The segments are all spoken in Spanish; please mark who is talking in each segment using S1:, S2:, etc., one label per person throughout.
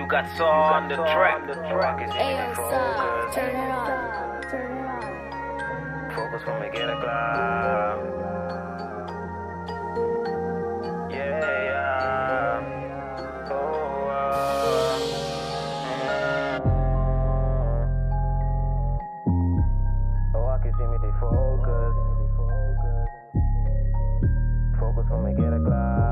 S1: got on the track.
S2: Ayo, stop, turn it on.
S1: Focus when we get a club. Yeah. Oh, I can see me, they focus. Focus when we get a club.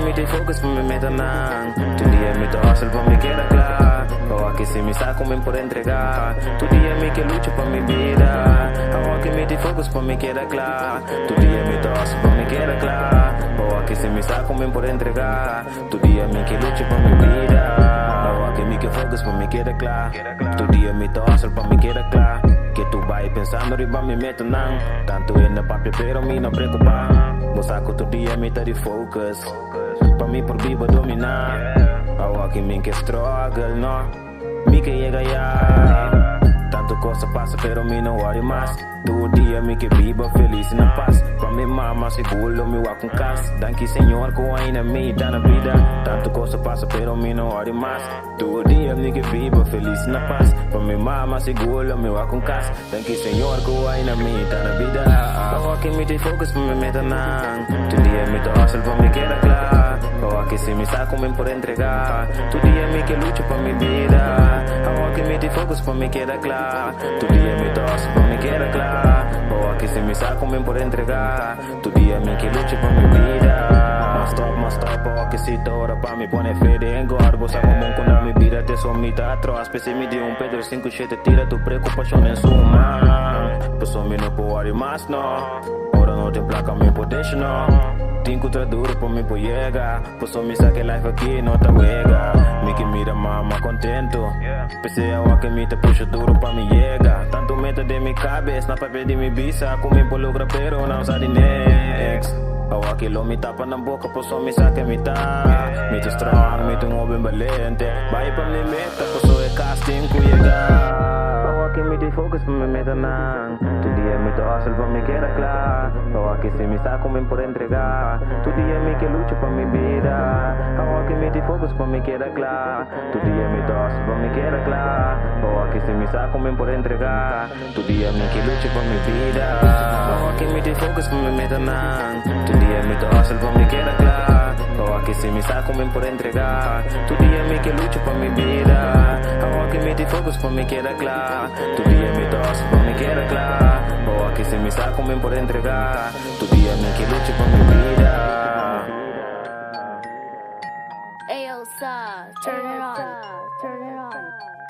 S1: Me te focus pa' me meta nang. Tu día me te hustle pa' me queda clar. Ahora que si me saco me por entregar. Tu día me que lucho pa' mi vida. Ahora que me te focus pa' me queda clar. Tu día me te hustle pa' me queda clar. Ahora que si me saco me por entregar. Tu día me que lucho pa' mi vida. Ahora que me que focus pa' me queda clar. Tu día me te hustle pa' me queda clar. Que tu vai pensando riba me meto nang. Tanto en la papi pero me no preocupa. Vos saco tu día me te de focus. Pa' mí por vivo dominar. Ahora que me que struggle, no. Mi que llega ya. Tanto cosa pasa pero me no worry más. Tu día me que viva feliz en la paz. Pa' mi mamá seguro me voy con casa. Danke Señor que ainda me da na vida. Tanto cosa pasa pero me no worry más. Tu día me que viva feliz en la paz. Pa' mi mamá seguro me voy con casa. Danke Señor que ainda me da na vida. Ahora que me te focus pa' me meta nang. Tu día me te hustle pa' me queda clar. Ahora que si me saco me por entregar. Tu día me que lucho pa' mi vida. Ahora que me te focus pa' me queda clar. Tu día me te hustle pa' me queda clar. Ahora que si me saco me por entregar. Tu día me que lucho pa' mi vida. Mas stop, ahora que si ahora pa' me pone fede en gorbo. Saco mon con mi vida te somita atrás. Pese mi de un Pedro 5-7 tira tu preocupación en suma. Pues me no puedo worry más no. Ahora no te placa mi potential no. Tinko tra duro por mi po llega. Pues me saque life aquí no te juega. Mi que mira mamá contento. Pese agua que me te puxa duro pa' mi llega. Tanto meta de mi cabeza na papel de mi visa. Comi por logra pero não usa de next. Agora que lo me tapa na boca, pues me saque mitad. Me te strong, me te un homem valente. Vai pa mi meta, pues é casting que llega. Que me te focus pa' me meta nang. Tu día me te hustle pa' me queda clar. Ahora que si me saco me por entregar. Tu día me que lucho pa' mi vida. Ahora que me te focus pa' me queda clar. Tu día me te hustle pa' me queda clar. Ahora que si me saco me por entregar. Tu día me que lucho pa' mi vida. Ahora que me te focus pa' me meta nang. Tu día me te hustle pa' me queda clar. Ahora que si me saco me por entregar. Tu día me que lucho pa' mi vida. Ahora que me te focus pa' me queda clar. Tu día me te hustle pa' me queda clar. Ahora que si me saco me por entregar. Tu día me que lucho pa' mi vida.
S2: Ayo, stop, turn it on.